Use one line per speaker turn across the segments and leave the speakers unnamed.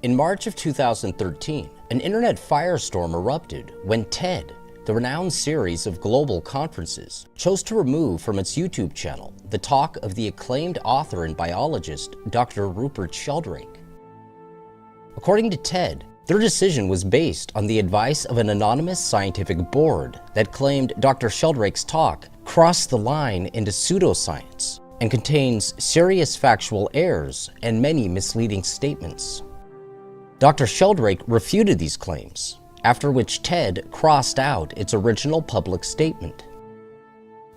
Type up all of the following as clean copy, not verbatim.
In March of 2013, an internet firestorm erupted when TED, the renowned series of global conferences, chose to remove from its YouTube channel the talk of the acclaimed author and biologist Dr. Rupert Sheldrake. According to TED, their decision was based on the advice of an anonymous scientific board that claimed Dr. Sheldrake's talk crossed the line into pseudoscience and contains serious factual errors and many misleading statements. Dr. Sheldrake refuted these claims, after which TED crossed out its original public statement.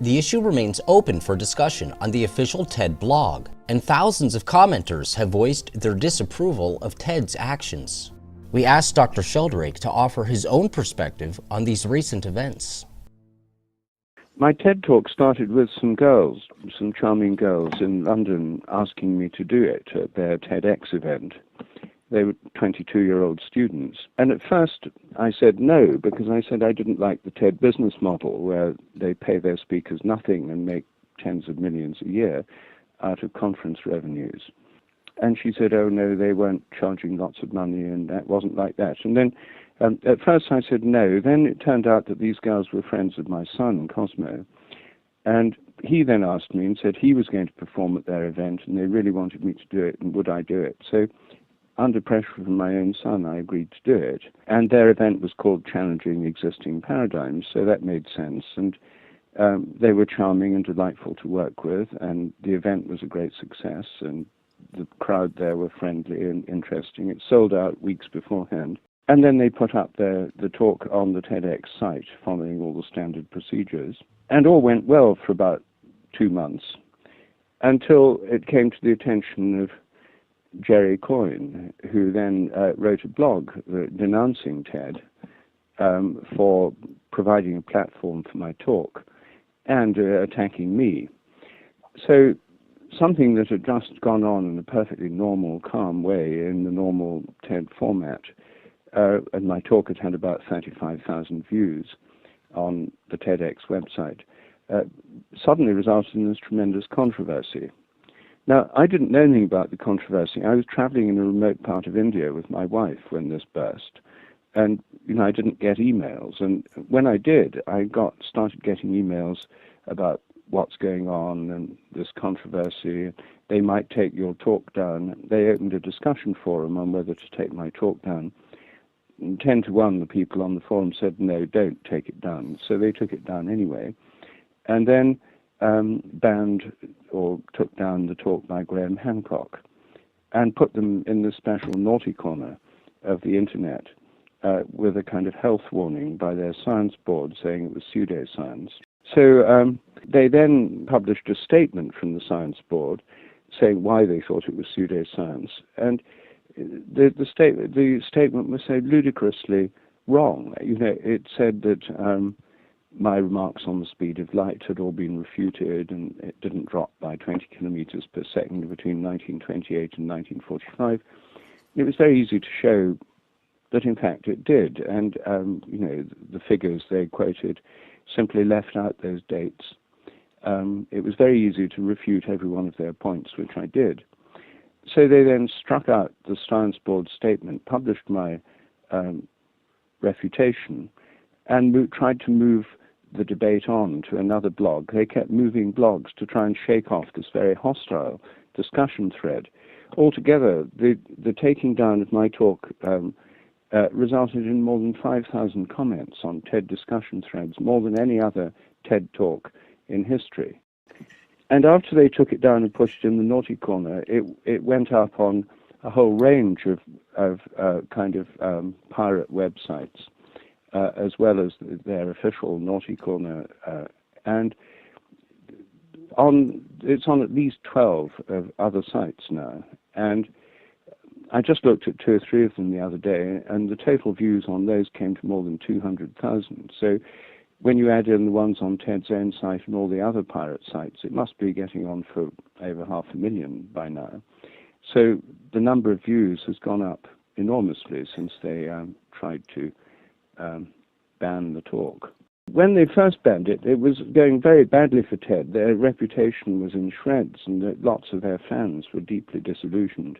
The issue remains open for discussion on the official TED blog, and thousands of commenters have voiced their disapproval of TED's actions. We asked Dr. Sheldrake to offer his own perspective on these recent events.
My TED talk started with some girls, some charming girls in London, asking me to do it at their TEDx event. They were 22-year-old students. And at first I said no, because I said I didn't like the TED business model where they pay their speakers nothing and make tens of millions a year out of conference revenues. And she said, oh no, they weren't charging lots of money and that wasn't like that. And then at first I said no. Then it turned out that these girls were friends of my son, Cosmo. And he then asked me and said he was going to perform at their event and they really wanted me to do it and would I do it. So under pressure from my own son, I agreed to do it. And their event was called Challenging Existing Paradigms, so that made sense. And they were charming and delightful to work with, and the event was a great success, and the crowd there were friendly and interesting. It sold out weeks beforehand. And then they put up the talk on the TEDx site, following all the standard procedures. And all went well for about 2 months, until it came to the attention of Jerry Coyne, who then wrote a blog denouncing TED for providing a platform for my talk and attacking me. So something that had just gone on in a perfectly normal, calm way in the normal TED format, and my talk had had about 35,000 views on the TEDx website, suddenly resulted in this tremendous controversy. Now, I didn't know anything about the controversy. I was traveling in a remote part of India with my wife when this burst. And, I didn't get emails. And when I did, I started getting emails about what's going on and this controversy. They might take your talk down. They opened a discussion forum on whether to take my talk down. And 10 to 1, the people on the forum said, no, don't take it down. So they took it down anyway. And then banned or took down the talk by Graham Hancock and put them in the special naughty corner of the internet with a kind of health warning by their science board saying it was pseudoscience. So they then published a statement from the science board saying why they thought it was pseudoscience. And the statement was so ludicrously wrong. It said that my remarks on the speed of light had all been refuted and it didn't drop by 20 kilometers per second between 1928 and 1945. It was very easy to show that in fact it did, and the figures they quoted simply left out those dates. It was very easy to refute every one of their points, which I did. So they then struck out the Science Board statement, published my refutation, and tried to move the debate on to another blog. They kept moving blogs to try and shake off this very hostile discussion thread. Altogether, the taking down of my talk resulted in more than 5,000 comments on TED discussion threads, more than any other TED talk in history. And after they took it down and pushed it in the naughty corner, it went up on a whole range of pirate websites, as well as their official naughty corner, and it's on at least 12 of other sites now. And I just looked at 2 or 3 of them the other day, and the total views on those came to more than 200,000. So when you add in the ones on Ted's own site and all the other pirate sites, it must be getting on for over 500,000 by now. So the number of views has gone up enormously since they tried to ban the talk. When they first banned it, it was going very badly for TED. Their reputation was in shreds, and lots of their fans were deeply disillusioned.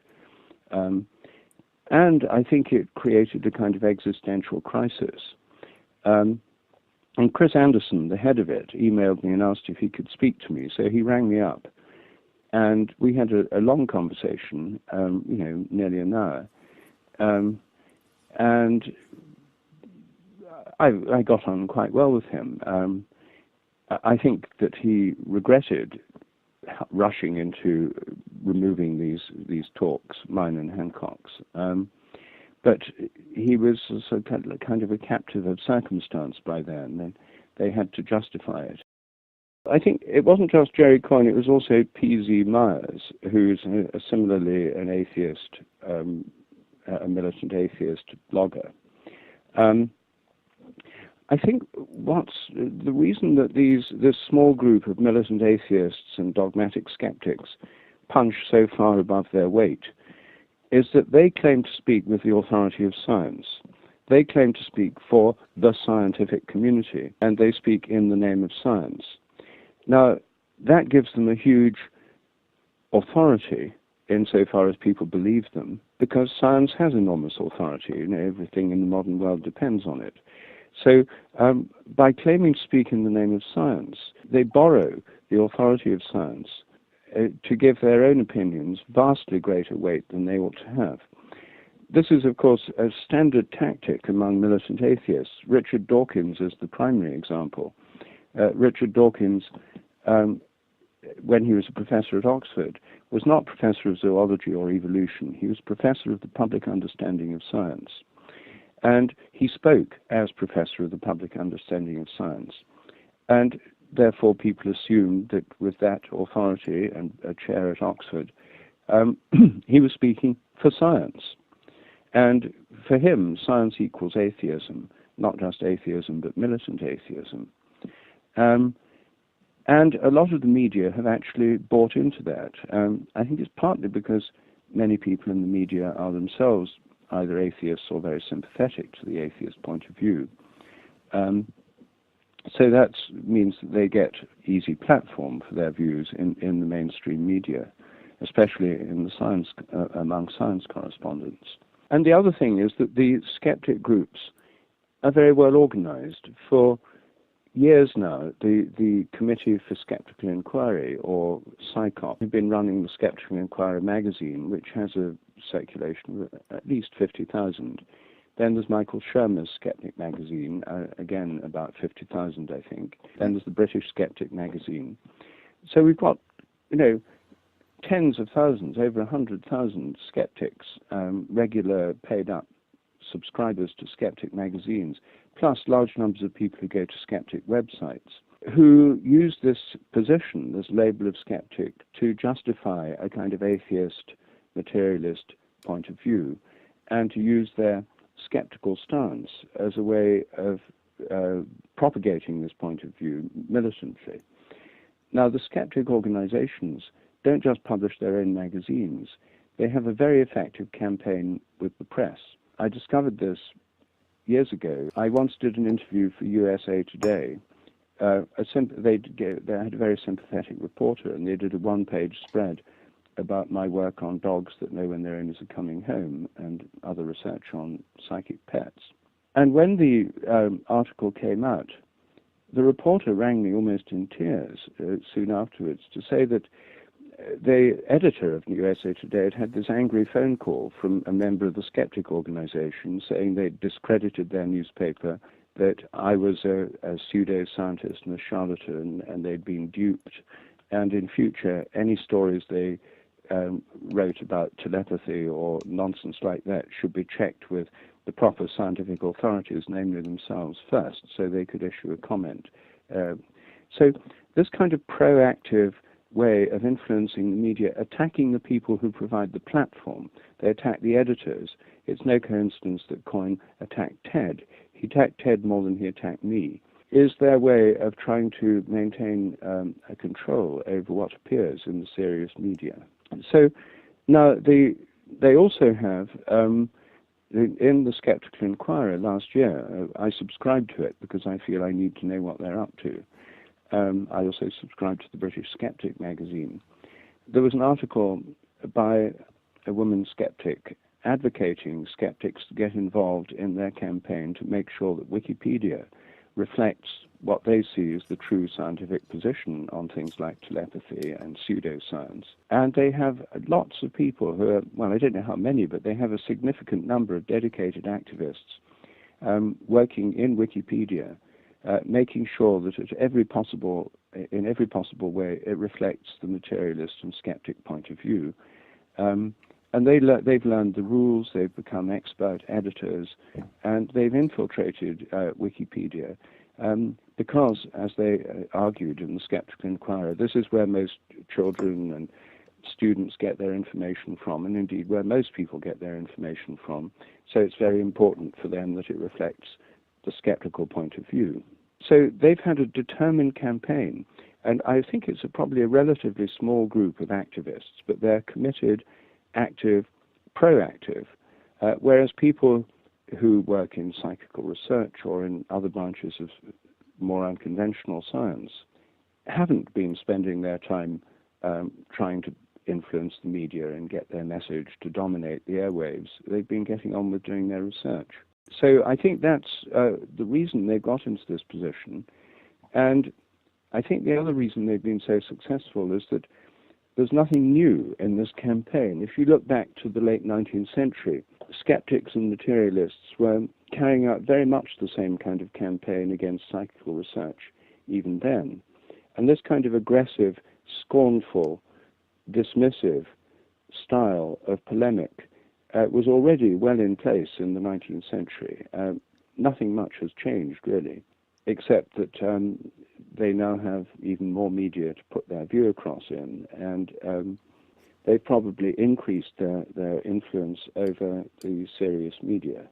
And I think it created a kind of existential crisis. And Chris Anderson, the head of it, emailed me and asked if he could speak to me. So he rang me up, and we had a long conversation, nearly an hour. And I got on quite well with him. I think that he regretted rushing into removing these talks, mine and Hancock's. But he was also kind of a captive of circumstance by then, and they had to justify it. I think it wasn't just Jerry Coyne, it was also P.Z. Myers, who's similarly an atheist, a militant atheist blogger. I think what's the reason that this small group of militant atheists and dogmatic skeptics punch so far above their weight is that they claim to speak with the authority of science. They claim to speak for the scientific community, and they speak in the name of science. Now, that gives them a huge authority insofar as people believe them, because science has enormous authority. Everything in the modern world depends on it. So by claiming to speak in the name of science, they borrow the authority of science to give their own opinions vastly greater weight than they ought to have. This is, of course, a standard tactic among militant atheists. Richard Dawkins is the primary example. Richard Dawkins, when he was a professor at Oxford, was not professor of zoology or evolution. He was professor of the public understanding of science. And he spoke as professor of the public understanding of science. And therefore people assumed that with that authority and a chair at Oxford, he was speaking for science. And for him, science equals atheism, not just atheism, but militant atheism. And a lot of the media have actually bought into that. I think it's partly because many people in the media are themselves either atheists or very sympathetic to the atheist point of view. So that means that they get easy platform for their views in the mainstream media, especially in the science among science correspondents. And the other thing is that the skeptic groups are very well organized. For years now, the Committee for Skeptical Inquiry, or SCICOP, have been running the Skeptical Inquiry magazine, which has a circulation of at least 50,000. Then there's Michael Shermer's Skeptic magazine, again about 50,000, I think. Then there's the British Skeptic magazine. So we've got, tens of thousands, over 100,000 skeptics, regular paid-up subscribers to skeptic magazines, plus large numbers of people who go to skeptic websites, who use this position, this label of skeptic, to justify a kind of atheist, materialist point of view, and to use their skeptical stance as a way of propagating this point of view militantly. Now, the skeptic organizations don't just publish their own magazines. They have a very effective campaign with the press. I discovered this years ago. I once did an interview for USA Today. They had a very sympathetic reporter, and they did a one-page spread about my work on dogs that know when their owners are coming home and other research on psychic pets. And when the article came out, the reporter rang me almost in tears soon afterwards to say that the editor of USA Today had this angry phone call from a member of the skeptic organization saying they'd discredited their newspaper, that I was a pseudo-scientist and a charlatan, and they'd been duped. And in future, any stories they wrote about telepathy or nonsense like that should be checked with the proper scientific authorities, namely themselves first, so they could issue a comment. So this kind of proactive way of influencing the media, attacking the people who provide the platform. They attack the editors. It's no coincidence that Coyne attacked TED. He attacked TED more than he attacked me. Is their way of trying to maintain a control over what appears in the serious media. So now they also have, in the Skeptical Inquirer last year, I subscribed to it because I feel I need to know what they're up to. I also subscribed to the British Skeptic magazine. There was an article by a woman skeptic advocating skeptics to get involved in their campaign to make sure that Wikipedia reflects what they see as the true scientific position on things like telepathy and pseudoscience. And they have lots of people who are, well, I don't know how many, but they have a significant number of dedicated activists working in Wikipedia, making sure that in every possible way it reflects the materialist and skeptic point of view. And they've learned the rules, they've become expert editors, and they've infiltrated Wikipedia because, as they argued in the Skeptical Inquirer, this is where most children and students get their information from, and indeed where most people get their information from. So it's very important for them that it reflects the skeptical point of view. So they've had a determined campaign, and I think it's probably a relatively small group of activists, but they're committed, active, proactive, whereas people who work in psychical research or in other branches of more unconventional science haven't been spending their time trying to influence the media and get their message to dominate the airwaves. They've been getting on with doing their research. So I think that's the reason they got into this position. And I think the other reason they've been so successful is that there's nothing new in this campaign. If you look back to the late 19th century, skeptics and materialists were carrying out very much the same kind of campaign against psychical research even then. And this kind of aggressive, scornful, dismissive style of polemic was already well in place in the 19th century. Nothing much has changed, really, except that they now have even more media to put their view across in, and they've probably increased their influence over the serious media.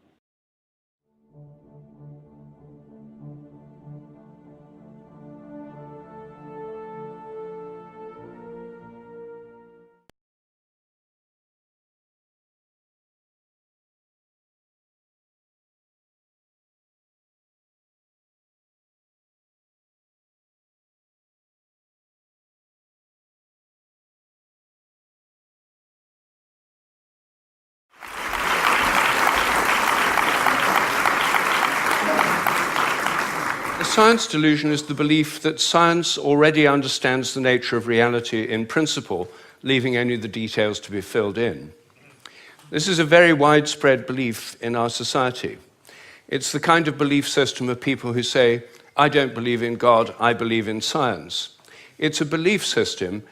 The science delusion is the belief that science already understands the nature of reality in principle, leaving only the details to be filled in. This is a very widespread belief in our society. It's the kind of belief system of people who say, I don't believe in God, I believe in science. It's a belief system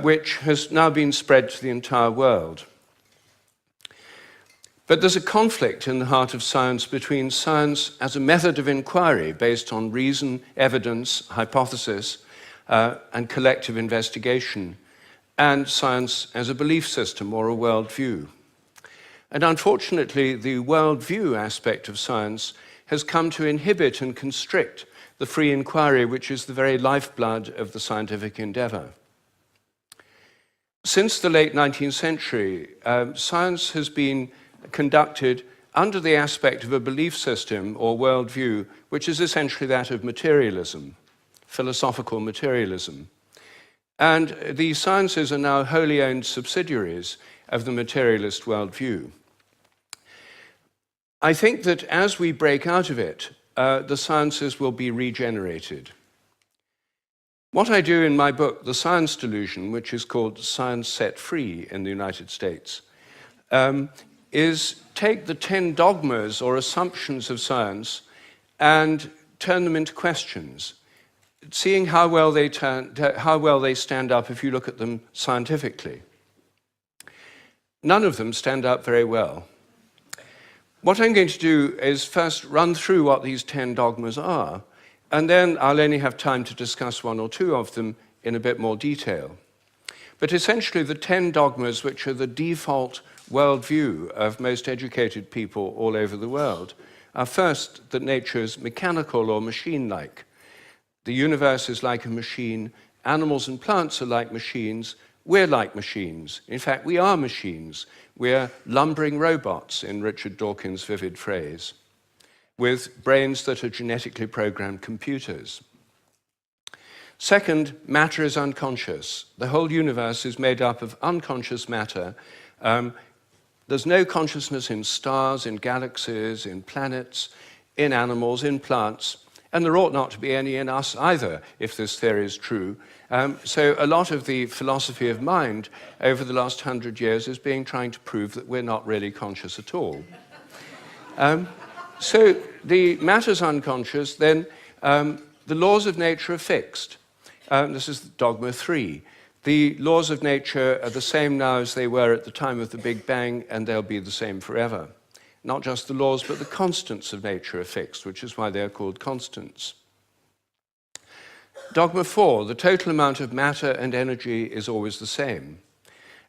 which has now been spread to the entire world. But there's a conflict in the heart of science between science as a method of inquiry based on reason, evidence, hypothesis, and collective investigation, and science as a belief system or a worldview. And unfortunately, the worldview aspect of science has come to inhibit and constrict the free inquiry, which is the very lifeblood of the scientific endeavor. Since the late 19th century, science has been conducted under the aspect of a belief system or worldview, which is essentially that of materialism, philosophical materialism. And the sciences are now wholly owned subsidiaries of the materialist worldview. I think that as we break out of it, the sciences will be regenerated. What I do in my book, The Science Delusion, which is called Science Set Free in the United States, is take the 10 dogmas or assumptions of science and turn them into questions, seeing how well they stand up if you look at them scientifically. None of them stand up very well. What I'm going to do is first run through what these 10 dogmas are, and then I'll only have time to discuss one or two of them in a bit more detail. But essentially the 10 dogmas, which are the default worldview of most educated people all over the world, are first that nature is mechanical or machine-like. The universe is like a machine, animals and plants are like machines, we're like machines. In fact, we are machines. We're lumbering robots, in Richard Dawkins' vivid phrase, with brains that are genetically programmed computers. Second, matter is unconscious. The whole universe is made up of unconscious matter. There's no consciousness in stars, in galaxies, in planets, in animals, in plants, and there ought not to be any in us either, if this theory is true. So a lot of the philosophy of mind over the last 100 years is trying to prove that we're not really conscious at all. So the matter's unconscious, then the laws of nature are fixed. This is dogma 3. The laws of nature are the same now as they were at the time of the Big Bang, and they'll be the same forever. Not just the laws, but the constants of nature are fixed, which is why they are called constants. Dogma 4, the total amount of matter and energy is always the same.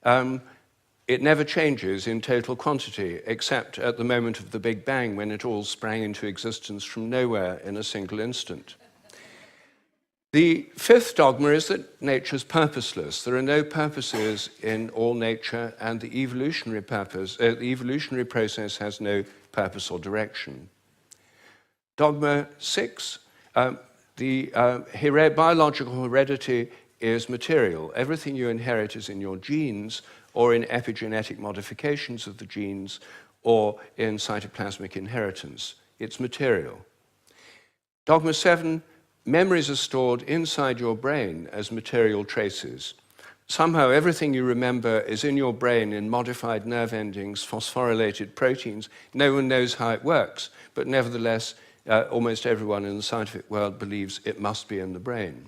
It never changes in total quantity, except at the moment of the Big Bang, when it all sprang into existence from nowhere in a single instant. The 5th dogma is that nature is purposeless. There are no purposes in all nature, and the evolutionary process has no purpose or direction. Dogma 6, biological heredity is material. Everything you inherit is in your genes, or in epigenetic modifications of the genes, or in cytoplasmic inheritance. It's material. Dogma 7, memories are stored inside your brain as material traces. Somehow everything you remember is in your brain in modified nerve endings, phosphorylated proteins. No one knows how it works, but nevertheless, almost everyone in the scientific world believes it must be in the brain.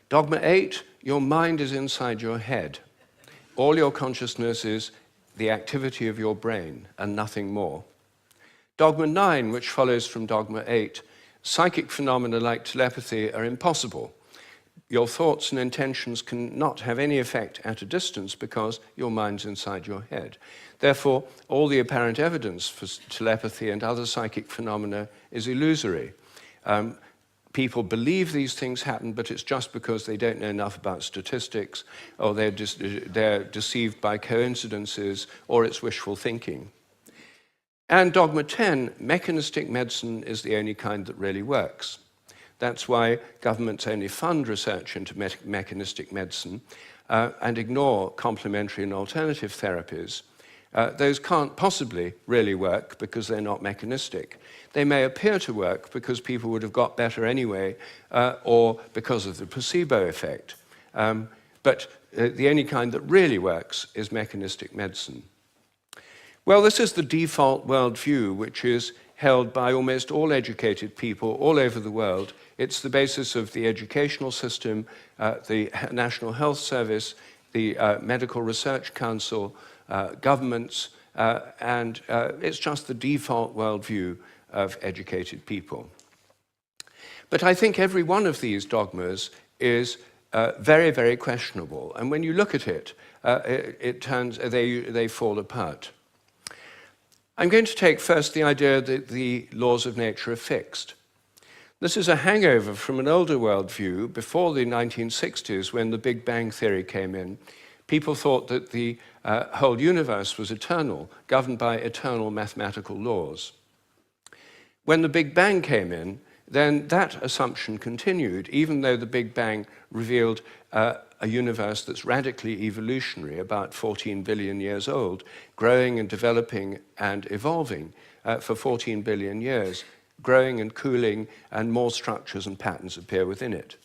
Dogma 8, your mind is inside your head. All your consciousness is the activity of your brain and nothing more. Dogma 9, which follows from dogma 8, psychic phenomena like telepathy are impossible. Your thoughts and intentions cannot have any effect at a distance because your mind's inside your head. Therefore, all the apparent evidence for telepathy and other psychic phenomena is illusory. People believe these things happen, but it's just because they don't know enough about statistics, or they're deceived by coincidences, or it's wishful thinking. And dogma 10, mechanistic medicine is the only kind that really works. That's why governments only fund research into mechanistic medicine and ignore complementary and alternative therapies. Those can't possibly really work because they're not mechanistic. They may appear to work because people would have got better anyway, or because of the placebo effect. But the only kind that really works is mechanistic medicine. Well, this is the default worldview, which is held by almost all educated people all over the world. It's the basis of the educational system, the National Health Service, the Medical Research Council, governments, and it's just the default worldview of educated people. But I think every one of these dogmas is very, very questionable. And when you look at it, they fall apart. I'm going to take first the idea that the laws of nature are fixed. This is a hangover from an older worldview before the 1960s, when the Big Bang theory came in. People thought that the whole universe was eternal, governed by eternal mathematical laws. When the Big Bang came in, then that assumption continued, even though the Big Bang revealed a universe that's radically evolutionary, about 14 billion years old, growing and developing and evolving for 14 billion years, growing and cooling, and more structures and patterns appear within it.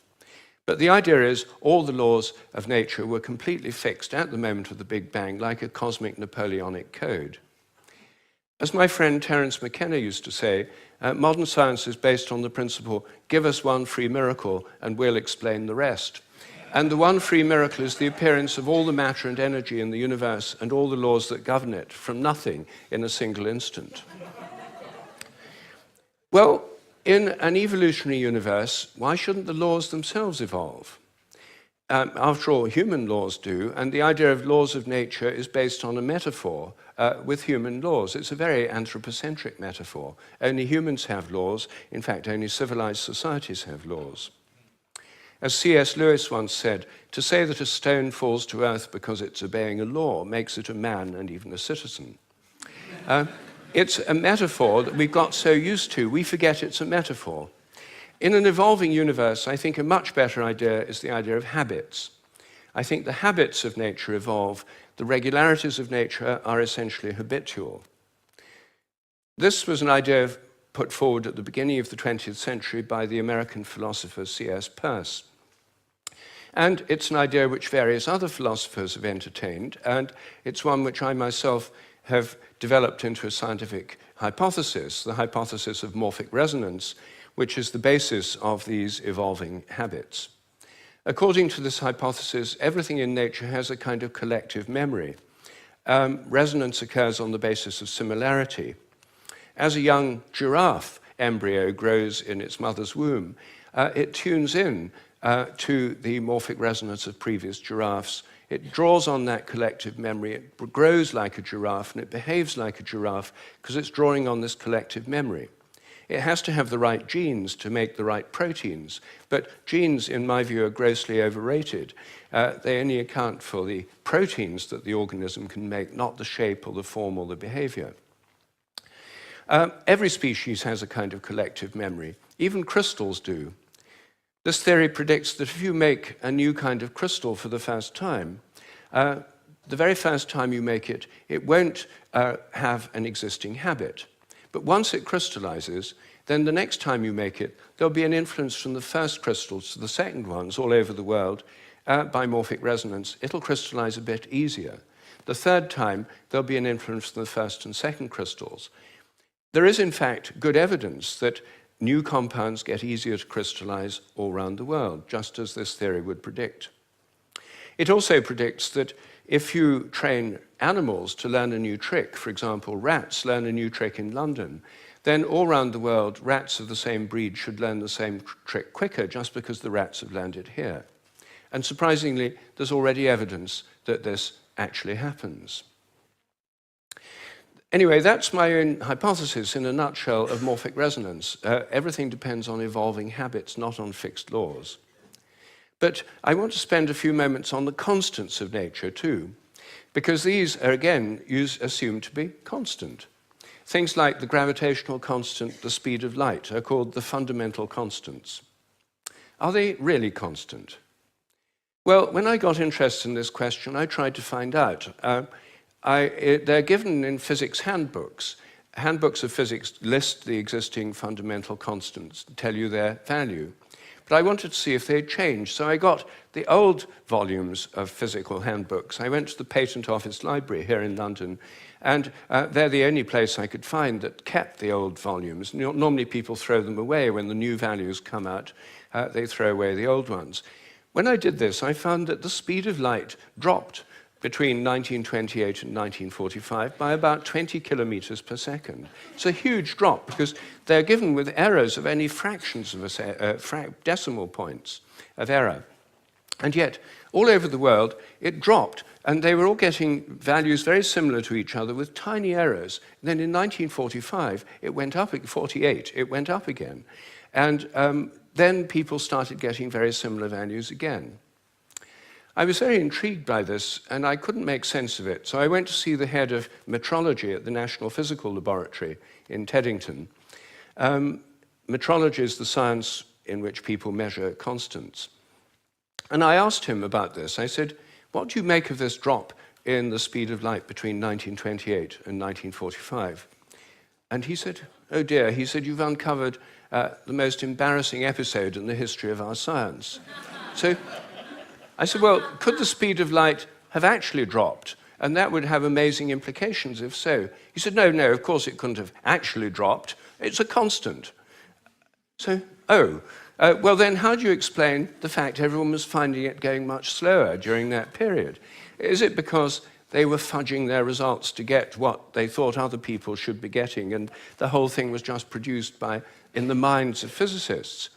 But the idea is all the laws of nature were completely fixed at the moment of the Big Bang, like a cosmic Napoleonic code. As my friend Terence McKenna used to say, modern science is based on the principle, give us one free miracle and we'll explain the rest. And the one free miracle is the appearance of all the matter and energy in the universe and all the laws that govern it from nothing in a single instant. Well, in an evolutionary universe, why shouldn't the laws themselves evolve? After all, human laws do, and the idea of laws of nature is based on a metaphor with human laws. It's a very anthropocentric metaphor. Only humans have laws. In fact, only civilized societies have laws. As C.S. Lewis once said, to say that a stone falls to earth because it's obeying a law makes it a man and even a citizen. It's a metaphor that we've got so used to, we forget it's a metaphor. In an evolving universe, I think a much better idea is the idea of habits. I think the habits of nature evolve. The regularities of nature are essentially habitual. This was an idea put forward at the beginning of the 20th century by the American philosopher C.S. Peirce. And it's an idea which various other philosophers have entertained, and it's one which I myself have developed into a scientific hypothesis, the hypothesis of morphic resonance, which is the basis of these evolving habits. According to this hypothesis, everything in nature has a kind of collective memory. Resonance occurs on the basis of similarity. As a young giraffe embryo grows in its mother's womb, it tunes in to the morphic resonance of previous giraffes. It draws on that collective memory. It grows like a giraffe and it behaves like a giraffe because it's drawing on this collective memory. It has to have the right genes to make the right proteins, but genes, in my view, are grossly overrated. They only account for the proteins that the organism can make, not the shape or the form or the behavior. Every species has a kind of collective memory. Even crystals do. This theory predicts that if you make a new kind of crystal for the first time, the very first time you make it, it won't have an existing habit. But once it crystallizes, then the next time you make it, there'll be an influence from the first crystals to the second ones all over the world by morphic resonance. It'll crystallize a bit easier. The third time, there'll be an influence from the first and second crystals. There is, in fact, good evidence that new compounds get easier to crystallize all around the world, just as this theory would predict. It also predicts that if you train animals to learn a new trick, for example, rats learn a new trick in London, then all around the world, rats of the same breed should learn the same trick quicker just because the rats have learned it here. And surprisingly, there's already evidence that this actually happens. Anyway, that's my own hypothesis in a nutshell of morphic resonance. Everything depends on evolving habits, not on fixed laws. But I want to spend a few moments on the constants of nature too, because these are again assumed to be constant. Things like the gravitational constant, the speed of light, are called the fundamental constants. Are they really constant? Well, when I got interested in this question, I tried to find out. They're given in physics handbooks. Handbooks of physics list the existing fundamental constants, tell you their value. But I wanted to see if they'd changed, so I got the old volumes of physical handbooks. I went to the Patent Office Library here in London, and they're the only place I could find that kept the old volumes. Normally people throw them away when the new values come out. They throw away the old ones. When I did this, I found that the speed of light dropped between 1928 and 1945 by about 20 kilometers per second. It's a huge drop because they're given with errors of only fractions of decimal points of error. And yet, all over the world, it dropped, and they were all getting values very similar to each other with tiny errors. And then in 1945, it went up, 48, it went up again. And then people started getting very similar values again. I was very intrigued by this, and I couldn't make sense of it. So I went to see the head of metrology at the National Physical Laboratory in Teddington. Metrology is the science in which people measure constants. And I asked him about this. I said, what do you make of this drop in the speed of light between 1928 and 1945? And he said, oh dear, he said, you've uncovered the most embarrassing episode in the history of our science. So I said, well, could the speed of light have actually dropped? And that would have amazing implications if so. He said, no, of course it couldn't have actually dropped. It's a constant. So, well then how do you explain the fact everyone was finding it going much slower during that period? Is it because they were fudging their results to get what they thought other people should be getting, and the whole thing was just produced in the minds of physicists?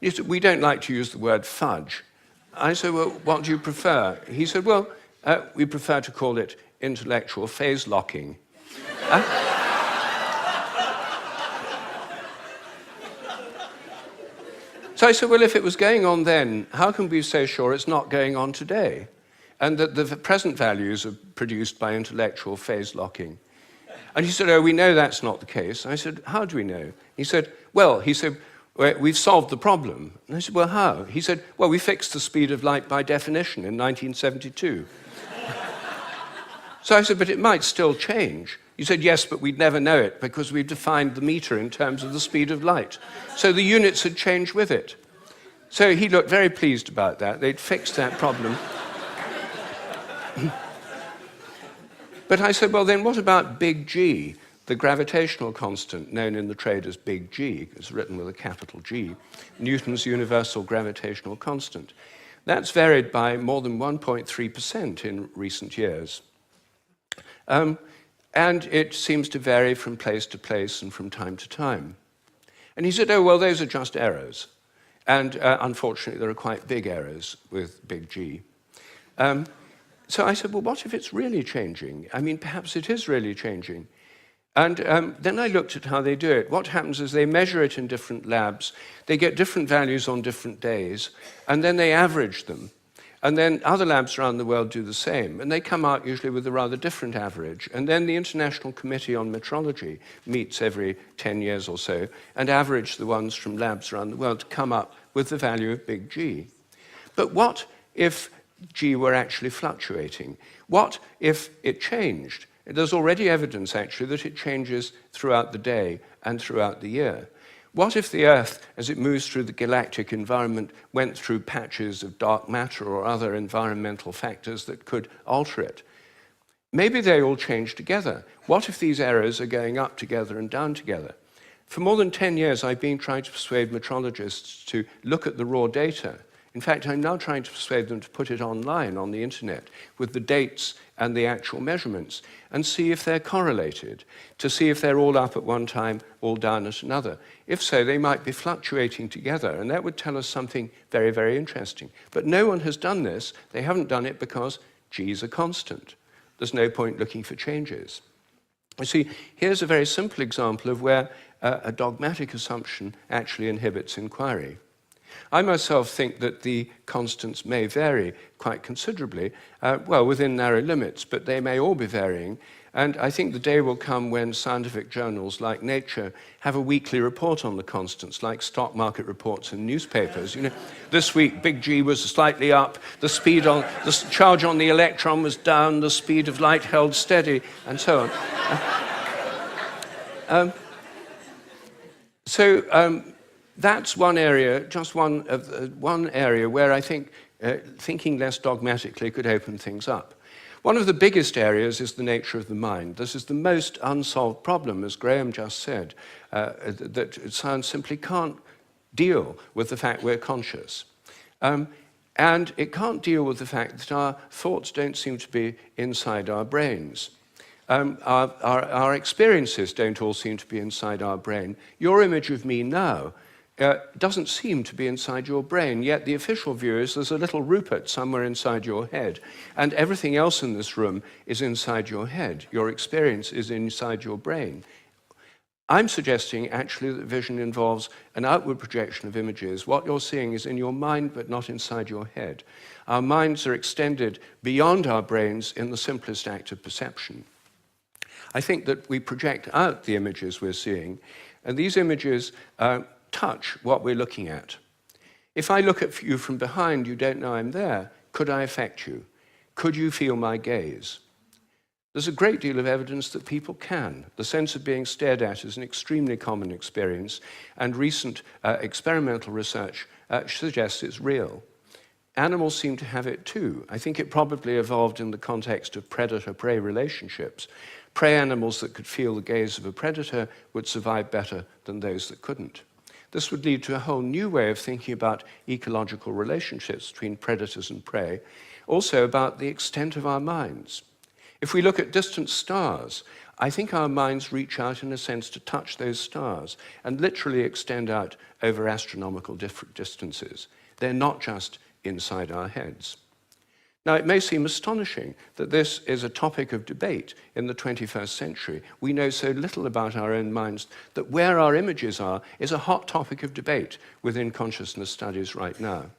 We don't like to use the word fudge. I said, well, what do you prefer? He said, well, we prefer to call it intellectual phase locking. So I said, well, if it was going on then, how can we be so sure it's not going on today? And that the present values are produced by intellectual phase locking. And he said, oh, we know that's not the case. I said, how do we know? He said, We've solved the problem. And I said, well, how? He said, well, we fixed the speed of light by definition in 1972. So I said, but it might still change. He said, yes, but we'd never know it because we've defined the meter in terms of the speed of light. So the units had changed with it. So he looked very pleased about that. They'd fixed that problem. But I said, well, then what about big G, the gravitational constant known in the trade as big G? It's written with a capital G, Newton's universal gravitational constant. That's varied by more than 1.3% in recent years. And it seems to vary from place to place and from time to time. And he said, oh, well, those are just errors. And unfortunately, there are quite big errors with big G. So I said, well, what if it's really changing? I mean, perhaps it is really changing. And then I looked at how they do it. What happens is they measure it in different labs. They get different values on different days, and then they average them. And then other labs around the world do the same, and they come out usually with a rather different average. And then the International Committee on Metrology meets every 10 years or so and average the ones from labs around the world to come up with the value of big G. But what if G were actually fluctuating? What if it changed? There's already evidence, actually, that it changes throughout the day and throughout the year. What if the Earth, as it moves through the galactic environment, went through patches of dark matter or other environmental factors that could alter it? Maybe they all change together. What if these errors are going up together and down together? For more than 10 years, I've been trying to persuade metrologists to look at the raw data. In fact, I'm now trying to persuade them to put it online on the internet with the dates and the actual measurements and see if they're correlated, to see if they're all up at one time, all down at another. If so, they might be fluctuating together, and that would tell us something very, very interesting. But no one has done this. They haven't done it because G is a constant. There's no point looking for changes. You see, here's a very simple example of where a dogmatic assumption actually inhibits inquiry. I myself think that the constants may vary quite considerably, well, within narrow limits, but they may all be varying. And I think the day will come when scientific journals like Nature have a weekly report on the constants, like stock market reports in newspapers. You know, this week, big G was slightly up, the charge on the electron was down, the speed of light held steady, and so on. That's one area, just one area where I think thinking less dogmatically could open things up. One of the biggest areas is the nature of the mind. This is the most unsolved problem, as Graham just said, that science simply can't deal with the fact we're conscious. And it can't deal with the fact that our thoughts don't seem to be inside our brains. Our experiences don't all seem to be inside our brain. Your image of me now doesn't seem to be inside your brain, yet the official view is there's a little Rupert somewhere inside your head, and everything else in this room is inside your head. Your experience is inside your brain. I'm suggesting actually that vision involves an outward projection of images. What you're seeing is in your mind, but not inside your head. Our minds are extended beyond our brains in the simplest act of perception. I think that we project out the images we're seeing, and these images touch what we're looking at. If I look at you from behind, you don't know I'm there. Could I affect you? Could you feel my gaze? There's a great deal of evidence that people can. The sense of being stared at is an extremely common experience, and recent experimental research suggests it's real. Animals seem to have it too. I think it probably evolved in the context of predator-prey relationships. Prey animals that could feel the gaze of a predator would survive better than those that couldn't. This would lead to a whole new way of thinking about ecological relationships between predators and prey, also about the extent of our minds. If we look at distant stars, I think our minds reach out in a sense to touch those stars and literally extend out over astronomical distances. They're not just inside our heads. Now, it may seem astonishing that this is a topic of debate in the 21st century. We know so little about our own minds that where our images are is a hot topic of debate within consciousness studies right now.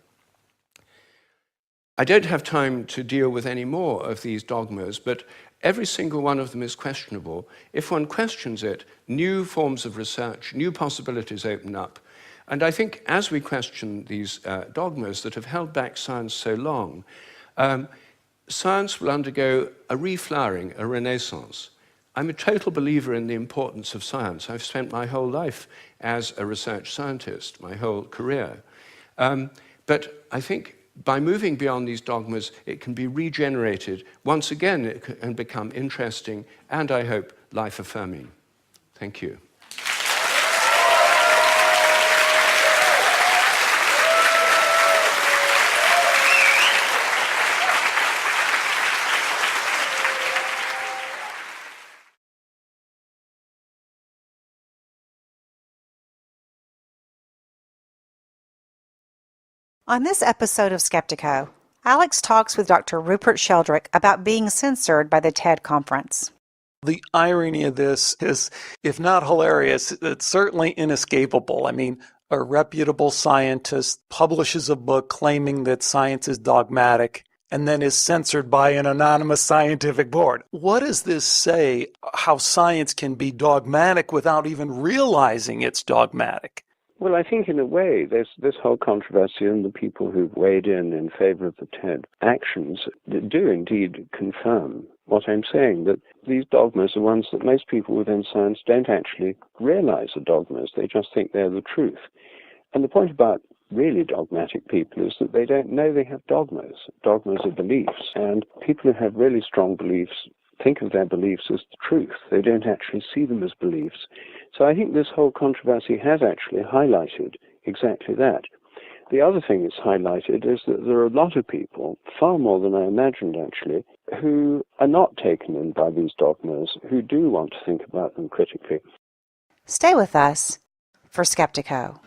I don't have time to deal with any more of these dogmas, but every single one of them is questionable. If one questions it, new forms of research, new possibilities open up. And I think as we question these dogmas that have held back science so long, science will undergo a reflowering, a renaissance. I'm a total believer in the importance of science. I've spent my whole life as a research scientist, my whole career. But I think by moving beyond these dogmas, it can be regenerated. Once again, it can become interesting and, I hope, life-affirming. Thank you.
On this episode of Skeptiko, Alex talks with Dr. Rupert Sheldrake about being censored by the TED Conference.
The irony of this is, if not hilarious, it's certainly inescapable. I mean, a reputable scientist publishes a book claiming that science is dogmatic and then is censored by an anonymous scientific board. What does this say how science can be dogmatic without even realizing it's dogmatic?
Well, I think in a way there's this whole controversy, and the people who've weighed in favor of the TED actions do indeed confirm what I'm saying, that these dogmas are ones that most people within science don't actually realize are dogmas. They just think they're the truth. And the point about really dogmatic people is that they don't know they have dogmas. Dogmas are beliefs, and people who have really strong beliefs think of their beliefs as the truth. They don't actually see them as beliefs. So I think this whole controversy has actually highlighted exactly that. The other thing it's highlighted is that there are a lot of people, far more than I imagined actually, who are not taken in by these dogmas, who do want to think about them critically.
Stay with us for Skeptiko.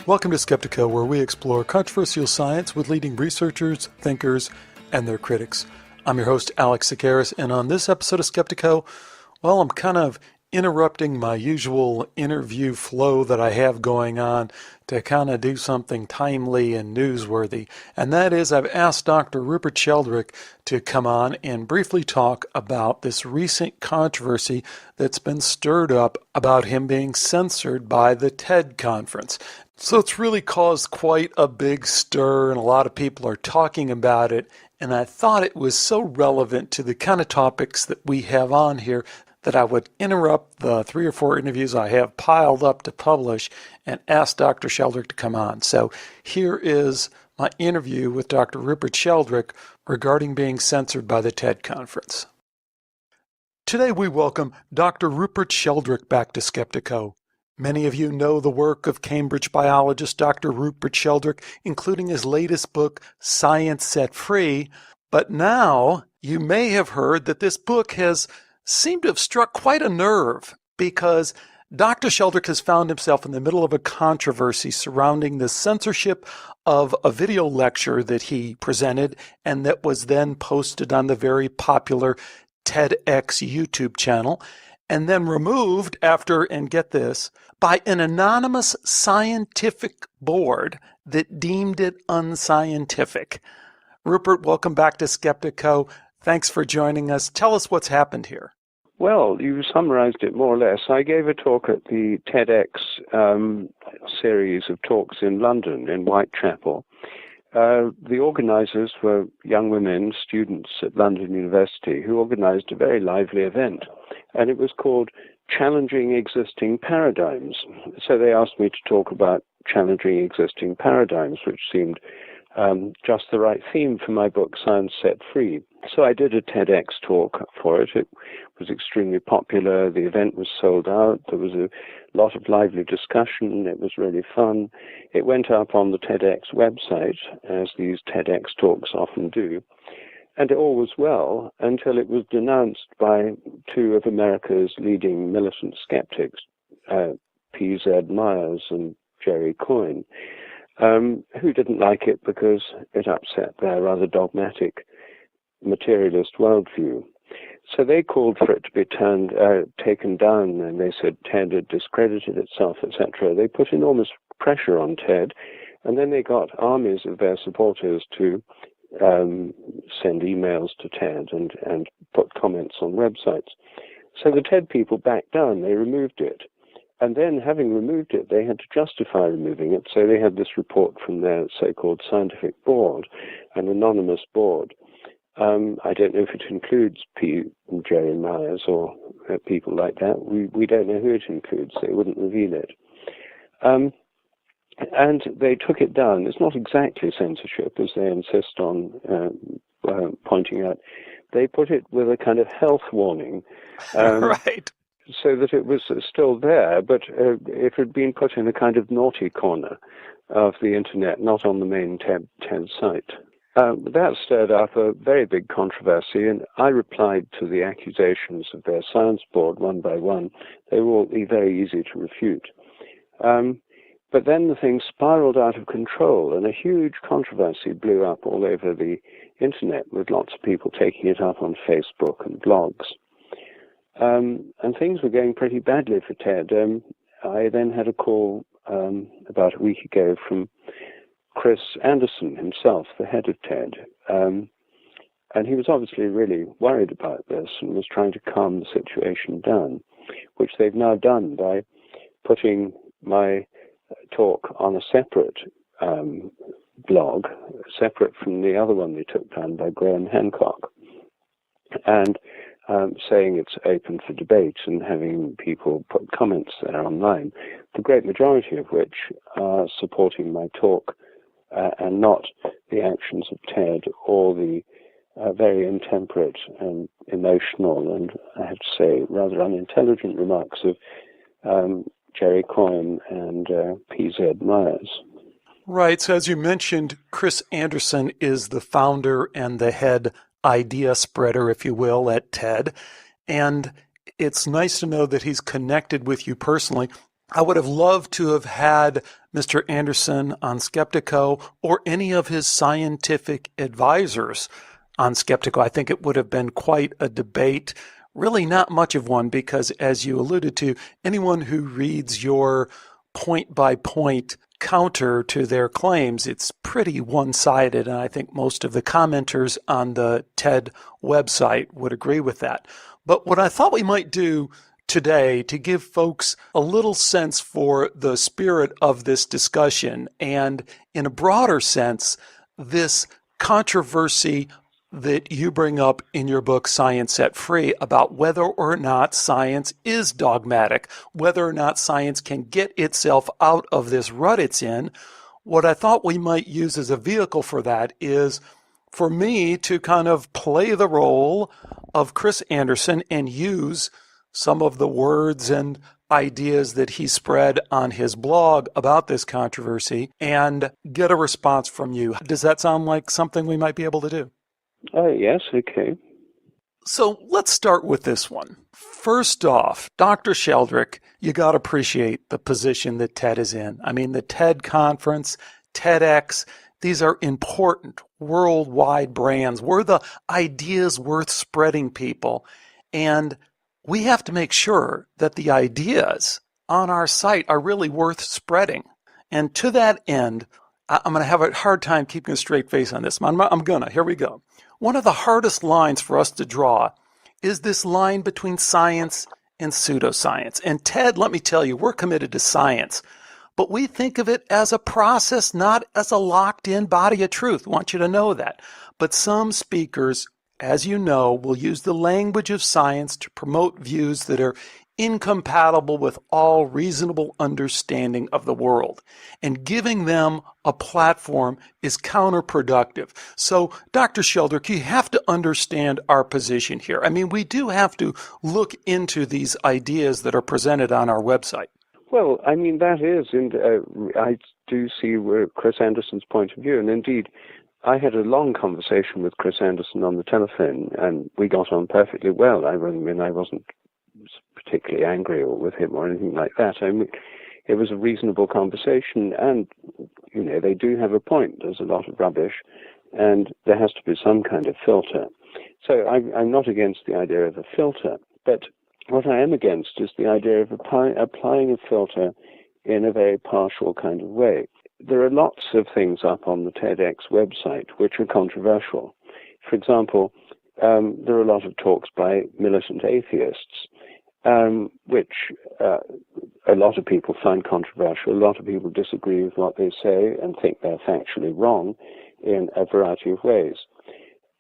Welcome to Skeptiko, where we explore controversial science with leading researchers, thinkers, and their critics. I'm your host, Alex Tsakiris, and on this episode of Skeptiko, well, I'm kind of interrupting my usual interview flow that I have going on to kind of do something timely and newsworthy. And that is, I've asked Dr. Rupert Sheldrake to come on and briefly talk about this recent controversy that's been stirred up about him being censored by the TED Conference. So it's really caused quite a big stir, and a lot of people are talking about it. And I thought it was so relevant to the kind of topics that we have on here that I would interrupt the 3 or 4 interviews I have piled up to publish and ask Dr. Sheldrake to come on. So here is my interview with Dr. Rupert Sheldrake regarding being censored by the TED Conference. Today we welcome Dr. Rupert Sheldrake back to Skeptiko. Many of you know the work of Cambridge biologist Dr. Rupert Sheldrake, including his latest book, Science Set Free. But now you may have heard that this book has seemed to have struck quite a nerve, because Dr. Sheldrake has found himself in the middle of a controversy surrounding the censorship of a video lecture that he presented and that was then posted on the very popular TEDx YouTube channel, and then removed after, and get this, by an anonymous scientific board that deemed it unscientific. Rupert, welcome back to Skeptiko. Thanks for joining us. Tell us what's happened here.
Well, you summarized it more or less. I gave a talk at the TEDx series of talks in London, in Whitechapel. The organizers were young women, students at London University, who organized a very lively event. And it was called Challenging Existing Paradigms. So they asked me to talk about challenging existing paradigms, which seemed just the right theme for my book, Science Set Free. So I did a TEDx talk for it. It was extremely popular. The event was sold out. There was a lot of lively discussion. It was really fun. It went up on the TEDx website, as these TEDx talks often do. And all was well until it was denounced by 2 of America's leading militant skeptics, P.Z. Myers and Jerry Coyne, who didn't like it because it upset their rather dogmatic materialist worldview. So they called for it to be taken down, and they said TED had discredited itself, etc. They put enormous pressure on TED, and then they got armies of their supporters to send emails to TED and put comments on websites. So the TED people backed down. They removed it. And then, having removed it, they had to justify removing it. So they had this report from their so-called scientific board, an anonymous board. I don't know if it includes Jerry Myers or people like that. We don't know who it includes. They wouldn't reveal it. And they took it down. It's not exactly censorship, as they insist on pointing out. They put it with a kind of health warning.
Right.
So that it was still there, but it had been put in a kind of naughty corner of the internet, not on the main TED site. That stirred up a very big controversy, and I replied to the accusations of their science board one by one. They were all very easy to refute. But then the thing spiraled out of control, and a huge controversy blew up all over the internet, with lots of people taking it up on Facebook and blogs. And things were going pretty badly for TED. I then had a call about a week ago from Chris Anderson himself, the head of TED. And he was obviously really worried about this and was trying to calm the situation down, which they've now done by putting my talk on a separate blog, separate from the other one they took down by Graham Hancock. And saying it's open for debate and having people put comments there online, the great majority of which are supporting my talk and not the actions of TED or the very intemperate and emotional and, I have to say, rather unintelligent remarks of Jerry Coyne and P.Z. Myers.
Right. So as you mentioned, Chris Anderson is the founder and the head idea spreader, if you will, at TED. And it's nice to know that he's connected with you personally. I would have loved to have had Mr. Anderson on Skeptiko or any of his scientific advisors on Skeptiko. I think it would have been quite a debate. Really not much of one because, as you alluded to, anyone who reads your point-by-point counter to their claims, it's pretty one-sided, and I think most of the commenters on the TED website would agree with that. But what I thought we might do today to give folks a little sense for the spirit of this discussion and, in a broader sense, this controversy that you bring up in your book, Science Set Free, about whether or not science is dogmatic, whether or not science can get itself out of this rut it's in. What I thought we might use as a vehicle for that is for me to kind of play the role of Chris Anderson and use some of the words and ideas that he spread on his blog about this controversy and get a response from you. Does that sound like something we might be able to do?
Yes, okay.
So let's start with this one. First off, Dr. Sheldrick, you got to appreciate the position that TED is in. I mean, the TED conference, TEDx, these are important worldwide brands. We're the ideas worth spreading people. And we have to make sure that the ideas on our site are really worth spreading. And to that end, I'm going to have a hard time keeping a straight face on this. Here we go. One of the hardest lines for us to draw is this line between science and pseudoscience. And TED, let me tell you, we're committed to science, but we think of it as a process, not as a locked-in body of truth. I want you to know that. But some speakers, as you know, will use the language of science to promote views that are incompatible with all reasonable understanding of the world. And giving them a platform is counterproductive. So, Dr. Sheldrick, you have to understand our position here. I mean, we do have to look into these ideas that are presented on our website.
Well, I mean, that is, and I do see Chris Anderson's point of view, and indeed, I had a long conversation with Chris Anderson on the telephone, and we got on perfectly well. I wasn't particularly angry with him or anything like that. I mean, it was a reasonable conversation, and, you know, they do have a point. There's a lot of rubbish, and there has to be some kind of filter. So I'm not against the idea of a filter, but what I am against is the idea of applying a filter in a very partial kind of way. there are lots of things up on the TEDx website which are controversial. For example, there are a lot of talks by militant atheists, which a lot of people find controversial. A lot of people disagree with what they say and think they're factually wrong in a variety of ways.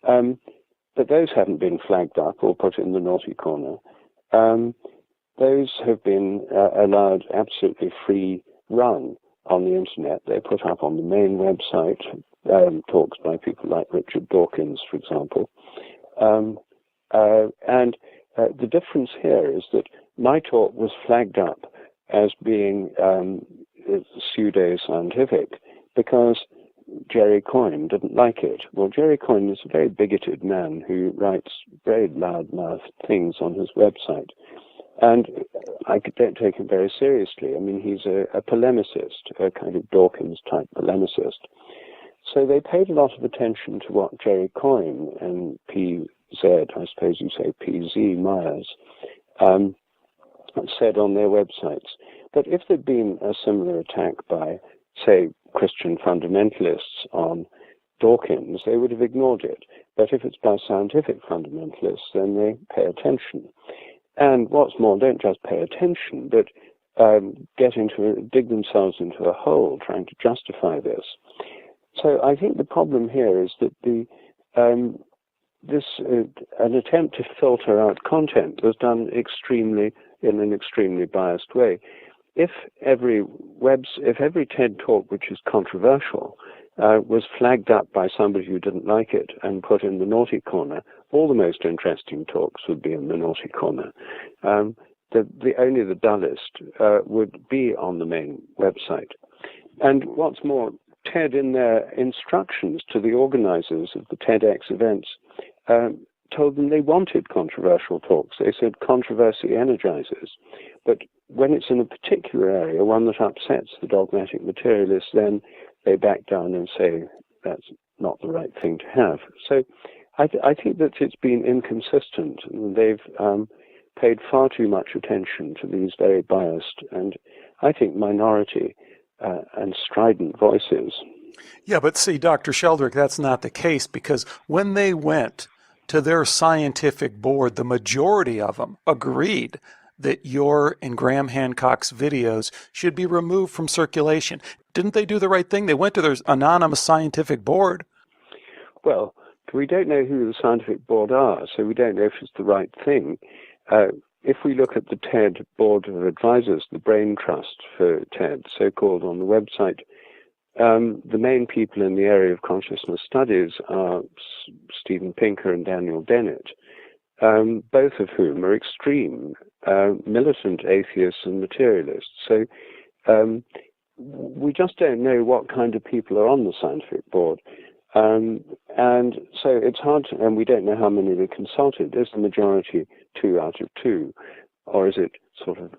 But those haven't been flagged up or put in the naughty corner. Those have been allowed absolutely free run on the internet. They're put up on the main website, talks by people like Richard Dawkins, for example. The difference here is that my talk was flagged up as being pseudo-scientific because Jerry Coyne didn't like it. Well, Jerry Coyne is a very bigoted man who writes very loud-mouthed things on his website. And I don't take him very seriously. I mean, he's a polemicist, a kind of Dawkins-type polemicist. So they paid a lot of attention to what Jerry Coyne and PZ, I suppose you say PZ Myers, said on their websites. But if there'd been a similar attack by, say, Christian fundamentalists on Dawkins, they would have ignored it. But if it's by scientific fundamentalists, then they pay attention. And what's more, don't just pay attention, but dig themselves into a hole trying to justify this. So I think the problem here is that an attempt to filter out content was done in an extremely biased way. If every TED talk which is controversial was flagged up by somebody who didn't like it and put in the naughty corner, all the most interesting talks would be in the naughty corner. Only the dullest would be on the main website. And what's more, TED, in their instructions to the organizers of the TEDx events, told them they wanted controversial talks. They said controversy energizes. But when it's in a particular area, one that upsets the dogmatic materialists, then they back down and say that's not the right thing to have. So I think that it's been inconsistent. They've paid far too much attention to these very biased and, I think, minority and strident voices.
Yeah, but see, Dr. Sheldrick, that's not the case, because when they went to their scientific board, the majority of them agreed that your and Graham Hancock's videos should be removed from circulation. Didn't they do the right thing? They went to their anonymous scientific board.
Well, we don't know who the scientific board are, so we don't know if it's the right thing. If we look at the TED Board of Advisors, the brain trust for TED, so-called on the website, the main people in the area of consciousness studies are Steven Pinker and Daniel Dennett, both of whom are extreme, militant atheists and materialists. So we just don't know what kind of people are on the scientific board. And so it's hard to, and we don't know how many they consulted. Is the majority 2 out of 2? Or is it sort of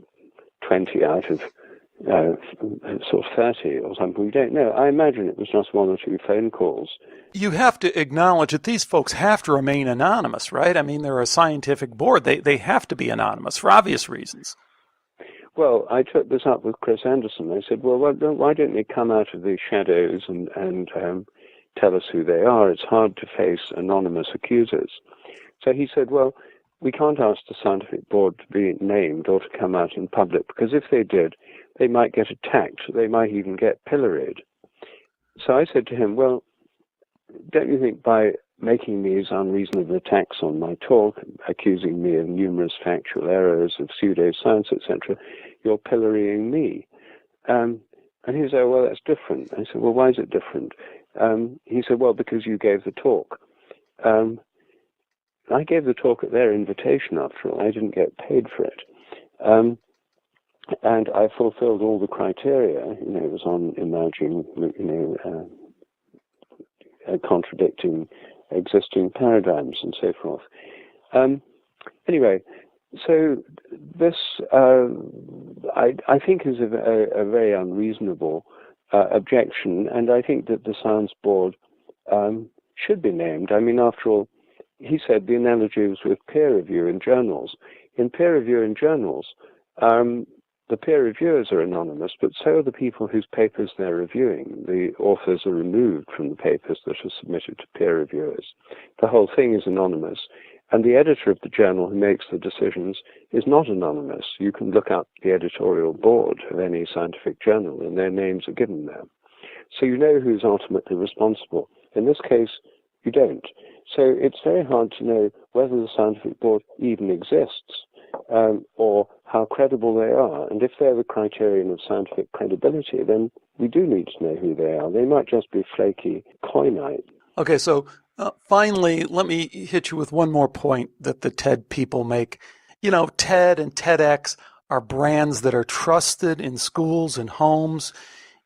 20 out of sort of 30 or something? We don't know. I imagine it was just 1 or 2 phone calls.
You have to acknowledge that these folks have to remain anonymous, right? I mean, they're a scientific board. They have to be anonymous for obvious reasons.
Well, I took this up with Chris Anderson. I said, well, why don't they come out of the shadows and tell us who they are? It's hard to face anonymous accusers. So he said, well, we can't ask the scientific board to be named or to come out in public, because if they did, they might get attacked. They might even get pilloried. So I said to him, well, don't you think by making these unreasonable attacks on my talk, accusing me of numerous factual errors, of pseudoscience, etc., you're pillorying me? And he said, well, that's different. I said, well, why is it different? He said, well, because you gave the talk. I gave the talk at their invitation, after all. I didn't get paid for it. And I fulfilled all the criteria. You know, it was on emerging, contradicting existing paradigms and so forth. Anyway, so this, I think, is a very unreasonable objection, and I think that the Science Board should be named. I mean, after all, he said the analogy was with peer review in journals. In peer review in journals, the peer reviewers are anonymous, but so are the people whose papers they're reviewing. The authors are removed from the papers that are submitted to peer reviewers. The whole thing is anonymous. And the editor of the journal who makes the decisions is not anonymous. You can look up the editorial board of any scientific journal, and their names are given there. So you know who's ultimately responsible. In this case, you don't. So it's very hard to know whether the scientific board even exists, or how credible they are. And if they're the criterion of scientific credibility, then we do need to know who they are. They might just be flaky coinite.
Okay, so finally, let me hit you with one more point that the TED people make. You know, TED and TEDx are brands that are trusted in schools and homes.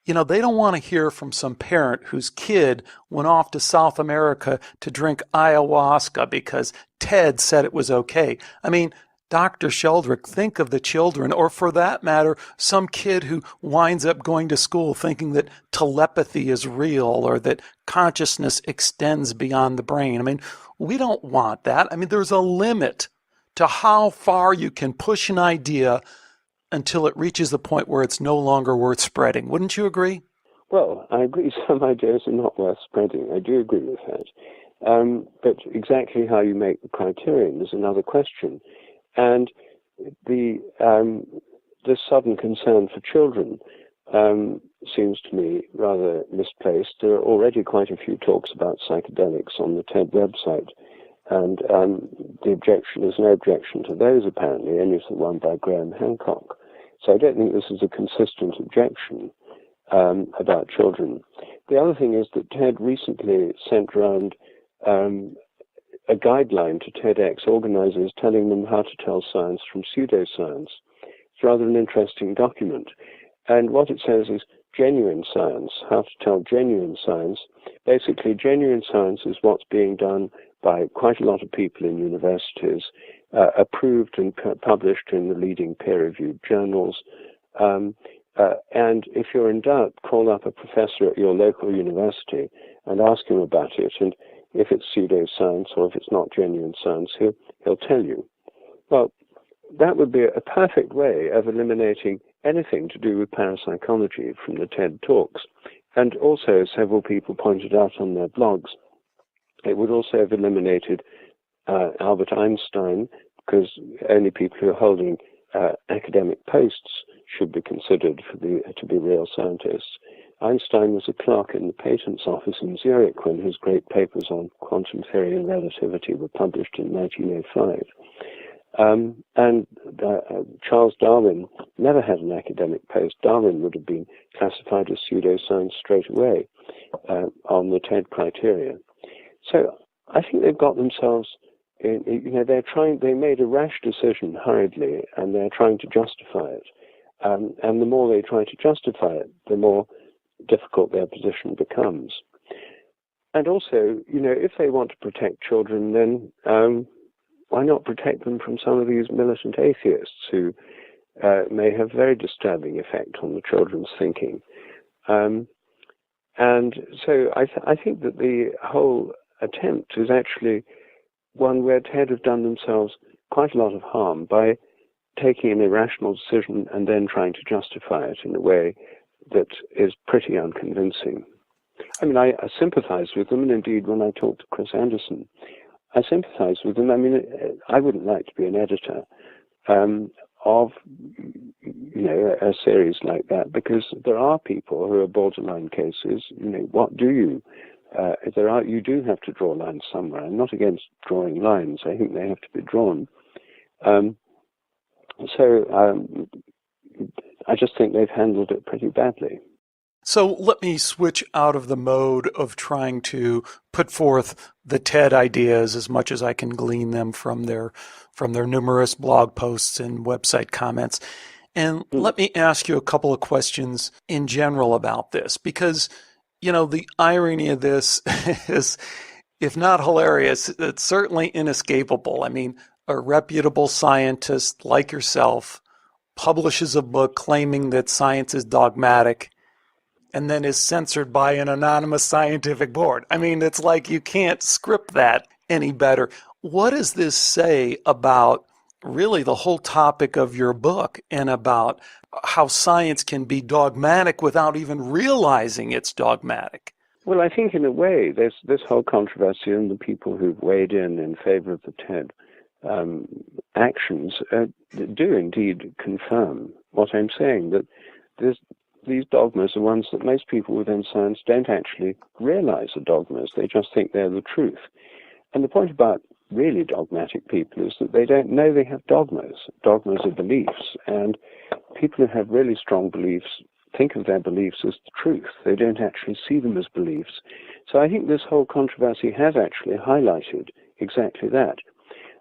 You know, they don't want to hear from some parent whose kid went off to South America to drink ayahuasca because TED said it was okay. I mean, Dr. Sheldrick, think of the children, or for that matter, some kid who winds up going to school thinking that telepathy is real or that consciousness extends beyond the brain. I mean, we don't want that. I mean, there's a limit to how far you can push an idea until it reaches the point where it's no longer worth spreading. Wouldn't you agree?
Well, I agree some ideas are not worth spreading. I do agree with that. But exactly how you make the criterion is another question. And the sudden concern for children seems to me rather misplaced. There are already quite a few talks about psychedelics on the TED website, and the objection is no objection to those, apparently, only to the one by Graham Hancock. So I don't think this is a consistent objection about children. The other thing is that TED recently sent around a guideline to TEDx organizers telling them how to tell science from pseudoscience. It's rather an interesting document. And what it says is genuine science, how to tell genuine science. Basically, genuine science is what's being done by quite a lot of people in universities, approved and published in the leading peer-reviewed journals. And if you're in doubt, call up a professor at your local university and ask him about it. And if it's pseudoscience or if it's not genuine science, he'll tell you. Well, that would be a perfect way of eliminating anything to do with parapsychology from the TED Talks. And also, as several people pointed out on their blogs, it would also have eliminated Albert Einstein, because only people who are holding academic posts should be considered to be real scientists. Einstein was a clerk in the patents office in Zurich when his great papers on quantum theory and relativity were published in 1905. And Charles Darwin never had an academic post. Darwin would have been classified as pseudoscience straight away on the TED criteria. So I think they've got themselves in, they made a rash decision hurriedly, and they're trying to justify it. And the more they try to justify it, the more difficult their position becomes. And also, if they want to protect children, then why not protect them from some of these militant atheists who may have very disturbing effect on the children's thinking? And so I think that the whole attempt is actually one where TED have done themselves quite a lot of harm by taking an irrational decision and then trying to justify it in a way that is pretty unconvincing. I mean, I sympathize with them, and indeed, when I talk to Chris Anderson, I sympathize with them. I mean, I wouldn't like to be an editor of, a series like that, because there are people who are borderline cases. What do you? You do have to draw lines somewhere. I'm not against drawing lines. I think they have to be drawn. I just think they've handled it pretty badly.
So let me switch out of the mode of trying to put forth the TED ideas as much as I can glean them from their numerous blog posts and website comments. And let me ask you a couple of questions in general about this, because, the irony of this is, if not hilarious, it's certainly inescapable. I mean, a reputable scientist like yourself publishes a book claiming that science is dogmatic and then is censored by an anonymous scientific board. I mean, it's like you can't script that any better. What does this say about really the whole topic of your book and about how science can be dogmatic without even realizing it's dogmatic.
Well, I think in a way, there's this whole controversy, and the people who've weighed in favor of the TED actions do indeed confirm what I'm saying, that these dogmas are ones that most people within science don't actually realize are dogmas. They just think they're the truth. And the point about really dogmatic people is that they don't know they have dogmas. Dogmas are beliefs, and people who have really strong beliefs think of their beliefs as the truth. They don't actually see them as beliefs. So I think this whole controversy has actually highlighted exactly that.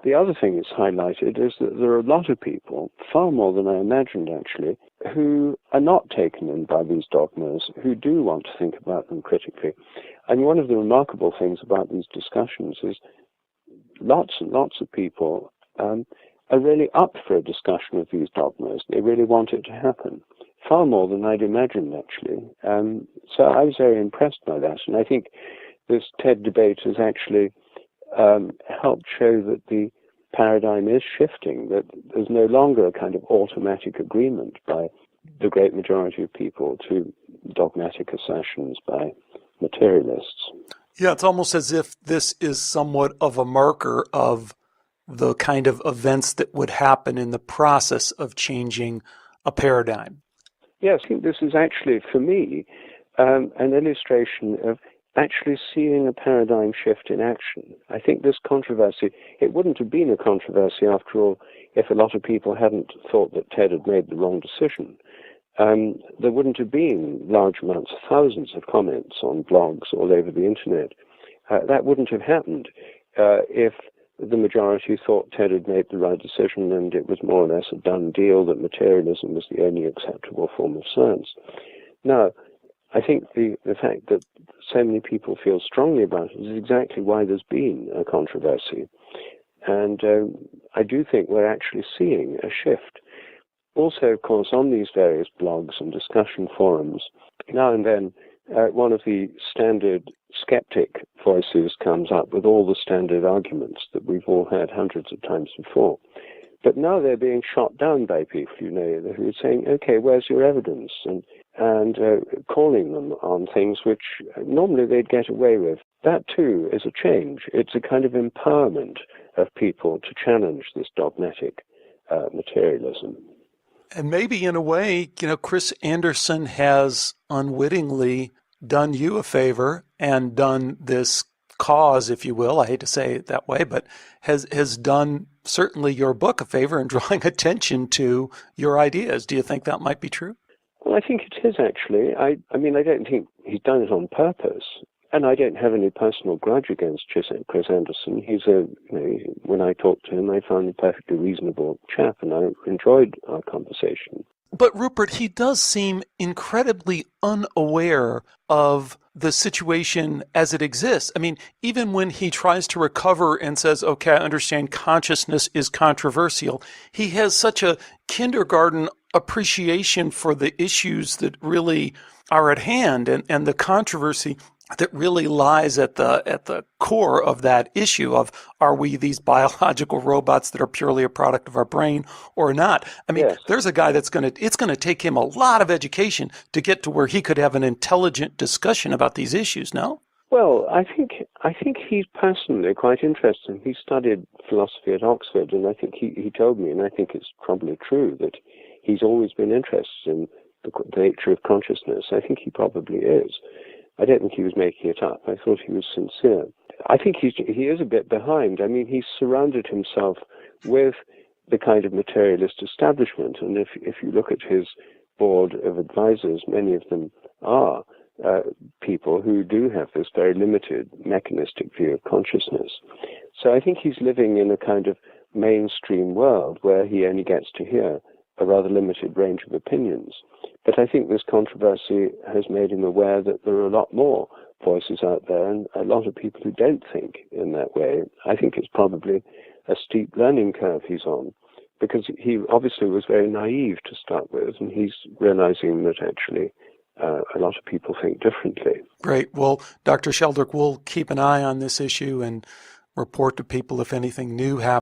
The other thing it's highlighted is that there are a lot of people, far more than I imagined actually, who are not taken in by these dogmas, who do want to think about them critically. And one of the remarkable things about these discussions is lots and lots of people are really up for a discussion of these dogmas. They really want it to happen, far more than I'd imagined actually. So I was very impressed by that, and I think this TED debate has actually helped show that the paradigm is shifting, that there's no longer a kind of automatic agreement by the great majority of people to dogmatic assertions by materialists.
Yeah, it's almost as if this is somewhat of a marker of the kind of events that would happen in the process of changing a paradigm.
Yes, I think this is actually, for me, an illustration of actually seeing a paradigm shift in action. I think this controversy, it wouldn't have been a controversy after all if a lot of people hadn't thought that TED had made the wrong decision. There wouldn't have been large amounts, thousands of comments on blogs all over the internet. That wouldn't have happened if the majority thought TED had made the right decision and it was more or less a done deal that materialism was the only acceptable form of science. Now, I think the fact that so many people feel strongly about it is exactly why there's been a controversy. And I do think we're actually seeing a shift. Also, of course, on these various blogs and discussion forums, now and then one of the standard skeptic voices comes up with all the standard arguments that we've all heard hundreds of times before. But now they're being shot down by people, who are saying, okay, where's your evidence? And calling them on things which normally they'd get away with. That, too, is a change. It's a kind of empowerment of people to challenge this dogmatic materialism.
And maybe in a way, Chris Anderson has unwittingly done you a favor and done this cause, if you will, I hate to say it that way, but has done certainly your book a favor in drawing attention to your ideas. Do you think that might be true?
Well, I think it is actually. I mean, I don't think he's done it on purpose. And I don't have any personal grudge against Chris Anderson. When I talked to him, I found him a perfectly reasonable chap, and I enjoyed our conversation.
But Rupert, he does seem incredibly unaware of the situation as it exists. I mean, even when he tries to recover and says, okay, I understand consciousness is controversial, he has such a kindergarten appreciation for the issues that really are at hand and the controversy that really lies at the core of that issue of, are we these biological robots that are purely a product of our brain or not? I mean, yes. There's a guy it's going to take him a lot of education to get to where he could have an intelligent discussion about these issues, no?
Well, I think he's personally quite interesting. He studied philosophy at Oxford, and I think he told me, and I think it's probably true, that he's always been interested in the nature of consciousness. I think he probably is. I don't think he was making it up. I thought he was sincere. I think he is a bit behind. I mean, he's surrounded himself with the kind of materialist establishment, and if you look at his board of advisors, many of them are people who do have this very limited mechanistic view of consciousness. So I think he's living in a kind of mainstream world where he only gets to hear a rather limited range of opinions. But I think this controversy has made him aware that there are a lot more voices out there and a lot of people who don't think in that way. I think it's probably a steep learning curve he's on, because he obviously was very naive to start with, and he's realizing that actually a lot of people think differently.
Great. Well, Dr. Sheldrick, we'll keep an eye on this issue and report to people if anything new happens.